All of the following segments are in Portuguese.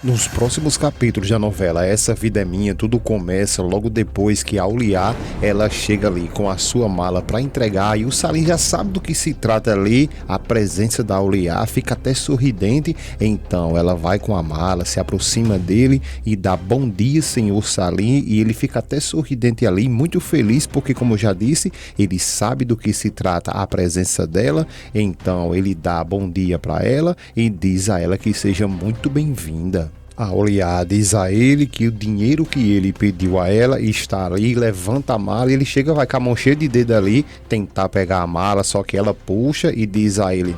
Nos próximos capítulos da novela Essa Vida é Minha, tudo começa logo depois que a Auliá, ela chega ali com a sua mala para entregar e o Salim já sabe do que se trata ali. A presença da Auliá fica até sorridente, então ela vai com a mala, se aproxima dele e dá bom dia, senhor Salim, e ele fica até sorridente ali, muito feliz porque, como eu já disse, ele sabe do que se trata a presença dela. Então ele dá bom dia para ela e diz a ela que seja muito bem-vinda. A Auliá diz a ele que o dinheiro que ele pediu a ela está ali, levanta a mala e ele chega, vai com a mão cheia de dedo ali, tentar pegar a mala, só que ela puxa e diz a ele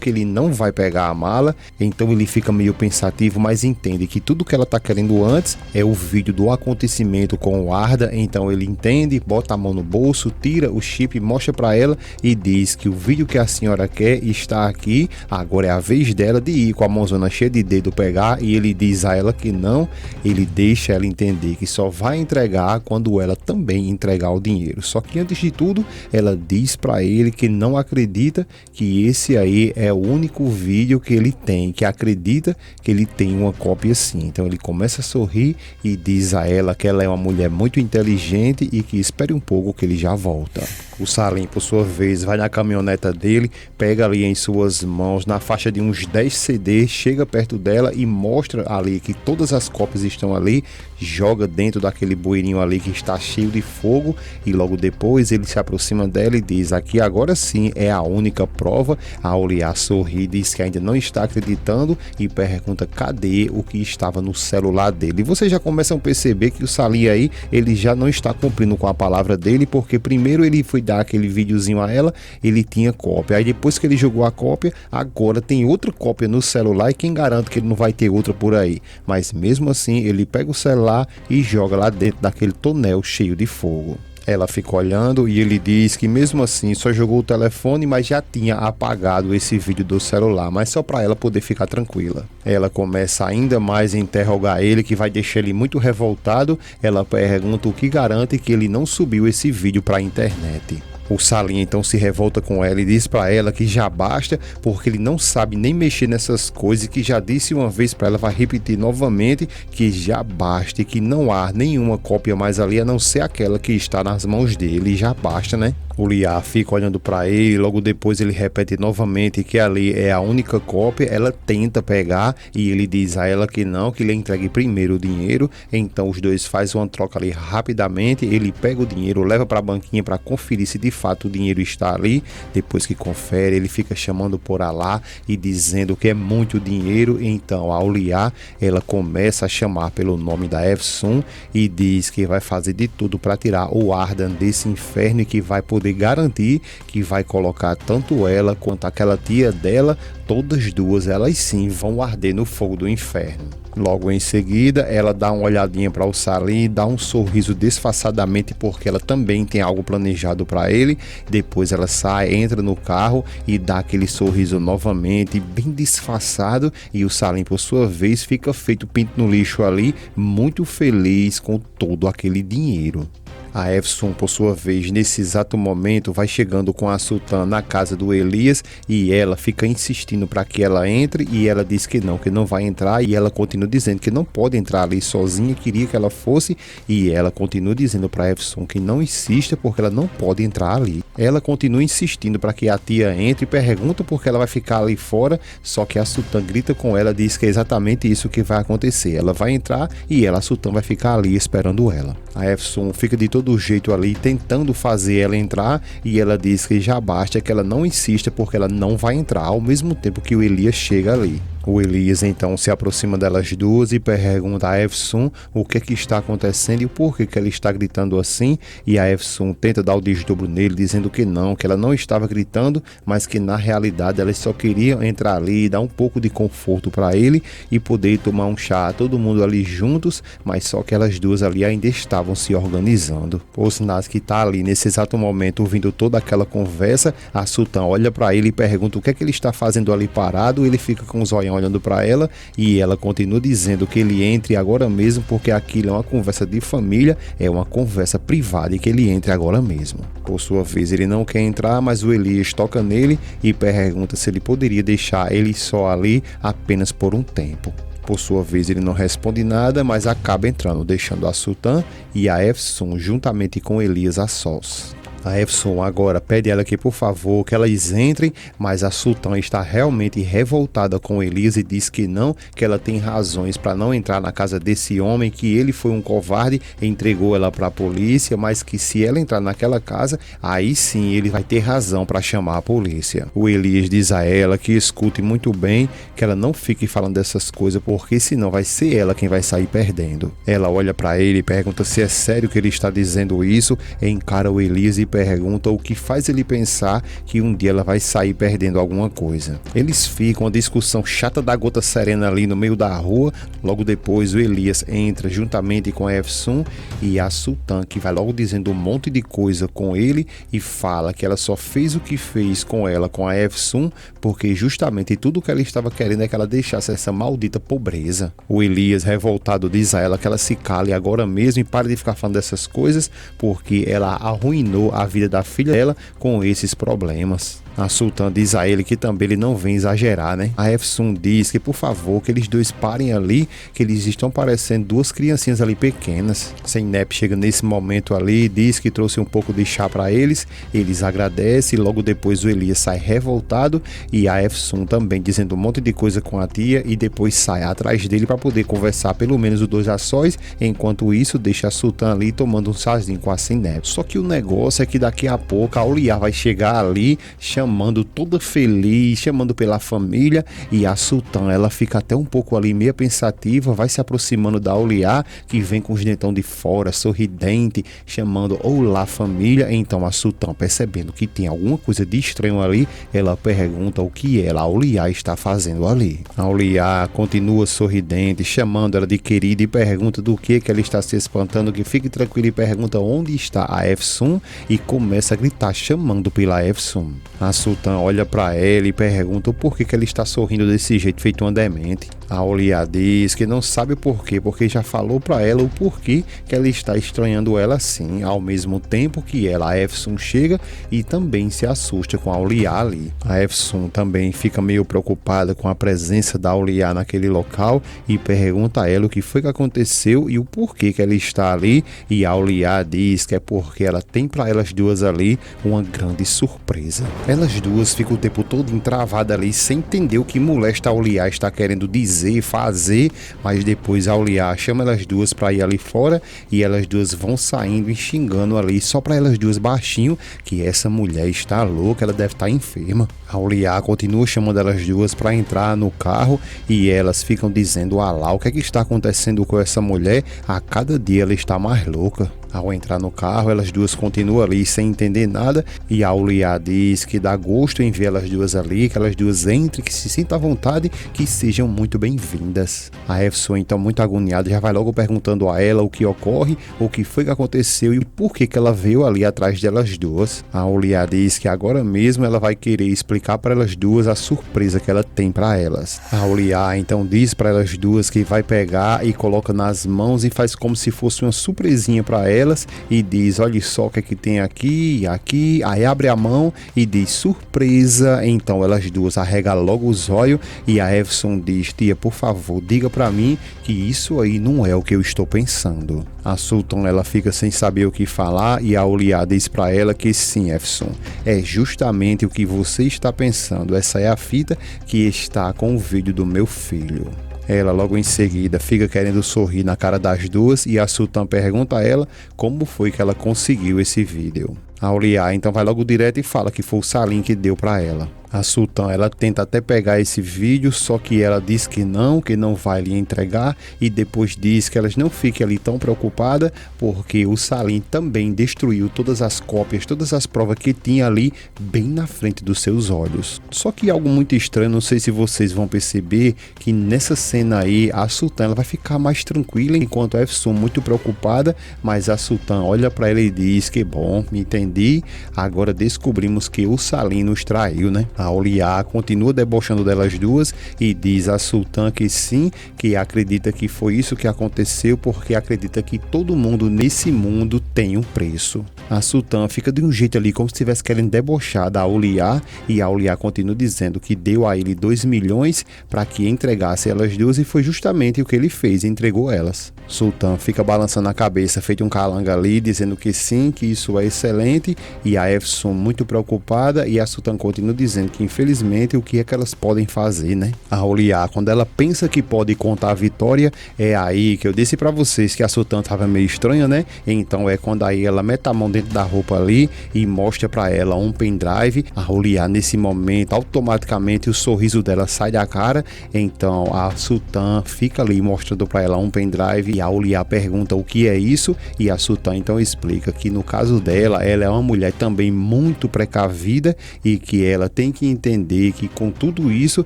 que ele não vai pegar a mala. Então ele fica meio pensativo, mas entende que tudo que ela tá querendo antes é o vídeo do acontecimento com o Arda. Então ele entende, bota a mão no bolso, tira o chip, mostra para ela e diz que o vídeo que a senhora quer está aqui, agora é a vez dela de ir com a mãozona cheia de dedo pegar. E ele diz a ela que não, ele deixa ela entender que só vai entregar quando ela também entregar o dinheiro. Só que antes de tudo, ela diz para ele que não acredita que esse aí é o único vídeo que ele tem, que acredita que ele tem uma cópia assim. Então ele começa a sorrir e diz a ela que ela é uma mulher muito inteligente e que espere um pouco que ele já volta. O Salim, por sua vez, vai na caminhoneta dele, pega ali em suas mãos, na faixa de uns 10 CDs, chega perto dela e mostra ali que todas as cópias estão ali, joga dentro daquele bueirinho ali que está cheio de fogo e logo depois ele se aproxima dela e diz: aqui agora sim é a única prova. A Auliá sorri, diz que ainda não está acreditando e pergunta cadê o que estava no celular dele. E vocês já começam a perceber que o Salim aí, ele já não está cumprindo com a palavra dele, porque primeiro ele foi dar aquele videozinho a ela, ele tinha cópia, aí depois que ele jogou a cópia, agora tem outra cópia no celular e quem garante que ele não vai ter outra por aí. Mas mesmo assim ele pega o celular e joga lá dentro daquele tonel cheio de fogo. Ela fica olhando e ele diz que mesmo assim só jogou o telefone, mas já tinha apagado esse vídeo do celular, mas só para ela poder ficar tranquila. Ela começa ainda mais a interrogar ele, que vai deixar ele muito revoltado. Ela pergunta o que garante que ele não subiu esse vídeo para a internet. O Salim então se revolta com ela e diz para ela que já basta, porque ele não sabe nem mexer nessas coisas, e que já disse uma vez para ela, vai repetir novamente, que já basta e que não há nenhuma cópia mais ali a não ser aquela que está nas mãos dele. Já basta, né? O Liá fica olhando para ele, logo depois ele repete novamente que ali é a única cópia. Ela tenta pegar e ele diz a ela que não, que ele entregue primeiro o dinheiro. Então os dois fazem uma troca ali rapidamente, ele pega o dinheiro, leva para a banquinha para conferir se de fato o dinheiro está ali. Depois que confere, ele fica chamando por Alá e dizendo que é muito dinheiro. Então a Auliá, ela começa a chamar pelo nome da Efsun e diz que vai fazer de tudo para tirar o Ardan desse inferno e que vai poder garantir que vai colocar tanto ela quanto aquela tia dela, todas duas, elas sim vão arder no fogo do inferno. Logo em seguida, ela dá uma olhadinha para o Salim e dá um sorriso disfarçadamente, porque ela também tem algo planejado para ele. Depois ela sai, entra no carro e dá aquele sorriso novamente, bem disfarçado, e o Salim, por sua vez, fica feito pinto no lixo ali, muito feliz com todo aquele dinheiro. A Efsun, por sua vez, nesse exato momento, vai chegando com a Sultã na casa do Elias e ela fica insistindo para que ela entre e ela diz que não vai entrar, e ela continua dizendo que não pode entrar ali sozinha, queria que ela fosse, e ela continua dizendo para a Efsun que não insista porque ela não pode entrar ali. Ela continua insistindo para que a tia entre e pergunta por que ela vai ficar ali fora, só que a Sultã grita com ela, diz que é exatamente isso que vai acontecer. Ela vai entrar e a Sultã vai ficar ali esperando ela. A Efsun fica de todo jeito ali tentando fazer ela entrar e ela diz que já basta, que ela não insista porque ela não vai entrar, ao mesmo tempo que o Elias chega ali. O Elias então se aproxima delas duas e pergunta a Efsun o que está acontecendo e o porquê que ela está gritando assim, e a Efsun tenta dar o desdobro nele, dizendo que ela não estava gritando, mas que na realidade elas só queriam entrar ali e dar um pouco de conforto para ele e poder tomar um chá, todo mundo ali juntos, mas só que elas duas ali ainda estavam se organizando. O Osnaz, que está ali nesse exato momento ouvindo toda aquela conversa, a Sultã olha para ele e pergunta o que ele está fazendo ali parado. Ele fica com os olhos olhando para ela e ela continua dizendo que ele entre agora mesmo porque aquilo é uma conversa de família, é uma conversa privada e que ele entre agora mesmo. Por sua vez, ele não quer entrar, mas o Elias toca nele e pergunta se ele poderia deixar ele só ali apenas por um tempo. Por sua vez, ele não responde nada, mas acaba entrando, deixando a Sultan e a Efsun juntamente com Elias a sós. A Efsun agora pede ela que, por favor, que elas entrem, mas a Sultan está realmente revoltada com Elias e diz que não, que ela tem razões para não entrar na casa desse homem, que ele foi um covarde, entregou ela para a polícia, mas que se ela entrar naquela casa, aí sim ele vai ter razão para chamar a polícia. O Elias diz a ela que escute muito bem, que ela não fique falando dessas coisas, porque senão vai ser ela quem vai sair perdendo. Ela olha para ele e pergunta se é sério que ele está dizendo isso, encara o Elias e pergunta o que faz ele pensar que um dia ela vai sair perdendo alguma coisa. Eles ficam uma discussão chata da gota serena ali no meio da rua. Logo depois o Elias entra juntamente com a Efsun e a Sultan, que vai logo dizendo um monte de coisa com ele e fala que ela só fez o que fez com ela, com a Efsun, porque justamente tudo que ela estava querendo é que ela deixasse essa maldita pobreza. O Elias, revoltado, diz a ela que ela se cale agora mesmo e pare de ficar falando dessas coisas, porque ela arruinou a vida da filha dela com esses problemas. A Sultan diz a ele que também ele não vem exagerar, né? A Efsun diz que, por favor, que eles dois parem ali, que eles estão parecendo duas criancinhas ali pequenas. Zeynep chega nesse momento ali, diz que trouxe um pouco de chá para eles, eles agradecem e logo depois o Elias sai revoltado e a Efsun também dizendo um monte de coisa com a tia e depois sai atrás dele para poder conversar pelo menos os dois a sós, enquanto isso deixa a Sultan ali tomando um chazinho com a Zeynep. Só que o negócio é que daqui a pouco a Auliá vai chegar ali, chamando toda feliz, chamando pela família, e a Sultan, ela fica até um pouco ali meio pensativa, vai se aproximando da Auliá, que vem com os dentão de fora, sorridente, chamando olá família. Então a Sultan, percebendo que tem alguma coisa de estranho ali, ela pergunta o que ela, a Auliá, está fazendo ali. A Auliá continua sorridente, chamando ela de querida e pergunta do que ela está se espantando, que fique tranquila, e pergunta onde está a Efsun e começa a gritar chamando pela Efsun. A Sultan olha para ela e pergunta o porquê que ela está sorrindo desse jeito, feito uma demente. A Auliá diz que não sabe o porquê, porque já falou para ela o porquê que ela está estranhando ela assim, ao mesmo tempo que ela, a Efsun, chega e também se assusta com a Auliá ali. A Efsun também fica meio preocupada com a presença da Auliá naquele local e pergunta a ela o que foi que aconteceu e o porquê que ela está ali, e a Auliá diz que é porque ela tem para elas duas ali uma grande surpresa. Elas duas ficam o tempo todo entravadas ali, sem entender o que molesta a Auliá está querendo dizer, fazer, mas depois a Auliá chama elas duas para ir ali fora e elas duas vão saindo e xingando ali, só para elas duas baixinho, que essa mulher está louca, ela deve estar enferma. A Auliá continua chamando elas duas para entrar no carro e elas ficam dizendo alá, o que é que está acontecendo com essa mulher? A cada dia ela está mais louca. Ao entrar no carro, elas duas continuam ali sem entender nada e a Auliá diz que dá gosto em ver elas duas ali, que elas duas entrem, que se sintam à vontade, que sejam muito bem-vindas. A Efsun, então muito agoniada, já vai logo perguntando a ela o que ocorre, o que foi que aconteceu e por que ela veio ali atrás delas duas. A Auliá diz que agora mesmo ela vai querer explicar para elas duas a surpresa que ela tem para elas. A Auliá então diz para elas duas que vai pegar e coloca nas mãos e faz como se fosse uma surpresinha para elas e diz, olha só o que é que tem aqui e aqui, aí abre a mão e diz surpresa. Então elas duas arregalam logo os olhos e a Efsun diz, tia, por favor, diga pra mim que isso aí não é o que eu estou pensando. A Sultan, ela fica sem saber o que falar e a Auliá diz pra ela que sim, Efsun, é justamente o que você está pensando, essa é a fita que está com o vídeo do meu filho. Ela logo em seguida fica querendo sorrir na cara das duas e a Sultan pergunta a ela como foi que ela conseguiu esse vídeo. A Auliá então vai logo direto e fala que foi o Salim que deu para ela. A Sultan, ela tenta até pegar esse vídeo, só que ela diz que não vai lhe entregar e depois diz que elas não fiquem ali tão preocupadas porque o Salim também destruiu todas as cópias, todas as provas que tinha ali bem na frente dos seus olhos. Só que algo muito estranho, não sei se vocês vão perceber que nessa cena aí a Sultan ela vai ficar mais tranquila enquanto a Efsun muito preocupada, mas a Sultan olha para ela e diz que bom, entendi, agora descobrimos que o Salim nos traiu, né? A Auliá continua debochando delas duas e diz a Sultã que sim, que acredita que foi isso que aconteceu porque acredita que todo mundo nesse mundo tem um preço. A Sultã fica de um jeito ali como se estivesse querendo debochar da Auliá e a Auliá continua dizendo que deu a ele 2 milhões para que entregasse elas duas e foi justamente o que ele fez, entregou elas. Sultã fica balançando a cabeça, feito um calanga ali, dizendo que sim, que isso é excelente, e a Efsun muito preocupada, e a Sultã continua dizendo que infelizmente o que é que elas podem fazer, né? A Auliá, quando ela pensa que pode contar a vitória, é aí que eu disse pra vocês que a Sultã tava meio estranha, né? Então é quando aí ela mete a mão dentro da roupa ali e mostra pra ela um pendrive. A Auliá nesse momento, automaticamente o sorriso dela sai da cara, então a Sultã fica ali mostrando pra ela um pendrive e a Auliá pergunta o que é isso e a Sultã então explica que no caso dela, ela é uma mulher também muito precavida e que ela tem que entender que com tudo isso,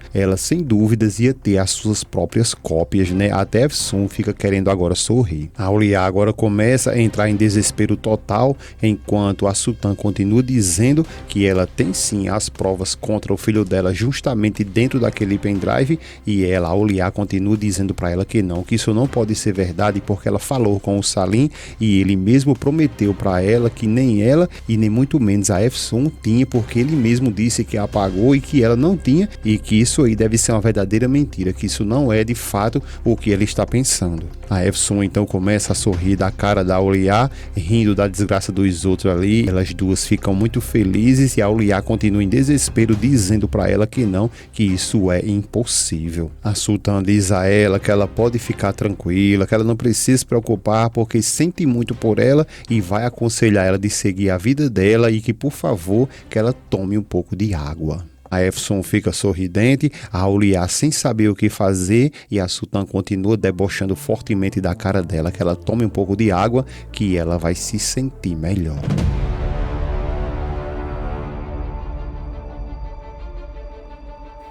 ela sem dúvidas ia ter as suas próprias cópias, né? Até Efsun fica querendo agora sorrir. A Auliá agora começa a entrar em desespero total, enquanto a Sultã continua dizendo que ela tem sim as provas contra o filho dela justamente dentro daquele pendrive e ela, a Auliá, continua dizendo para ela que isso não pode ser verdade porque ela falou com o Salim e ele mesmo prometeu para ela que nem ela e nem muito menos a Efsun tinha, porque ele mesmo disse que apagou e que ela não tinha e que isso aí deve ser uma verdadeira mentira, que isso não é de fato o que ele está pensando. A Efsun então começa a sorrir da cara da Auliá, rindo da desgraça dos outros ali. Elas duas ficam muito felizes e a Auliá continua em desespero dizendo para ela que isso é impossível. A Sultã diz a ela que ela pode ficar tranquila, que ela não precisa se preocupar porque sente muito por ela e vai aconselhar ela de seguir a vida dela e que por favor que ela tome um pouco de água. A Efsun fica sorridente, a Auliá sem saber o que fazer e a Sultã continua debochando fortemente da cara dela que ela tome um pouco de água que ela vai se sentir melhor.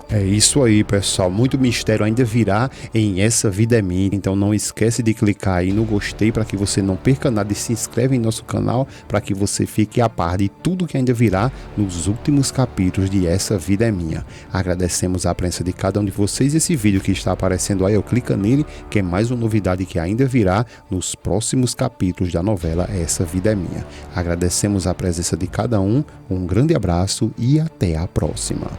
É isso aí, pessoal. Muito mistério ainda virá em Essa Vida é Minha. Então não esquece de clicar aí no gostei para que você não perca nada e se inscreve em nosso canal para que você fique a par de tudo que ainda virá nos últimos capítulos de Essa Vida é Minha. Agradecemos a presença de cada um de vocês. Esse vídeo que está aparecendo aí, clica nele, que é mais uma novidade que ainda virá nos próximos capítulos da novela Essa Vida é Minha. Agradecemos a presença de cada um grande abraço e até a próxima.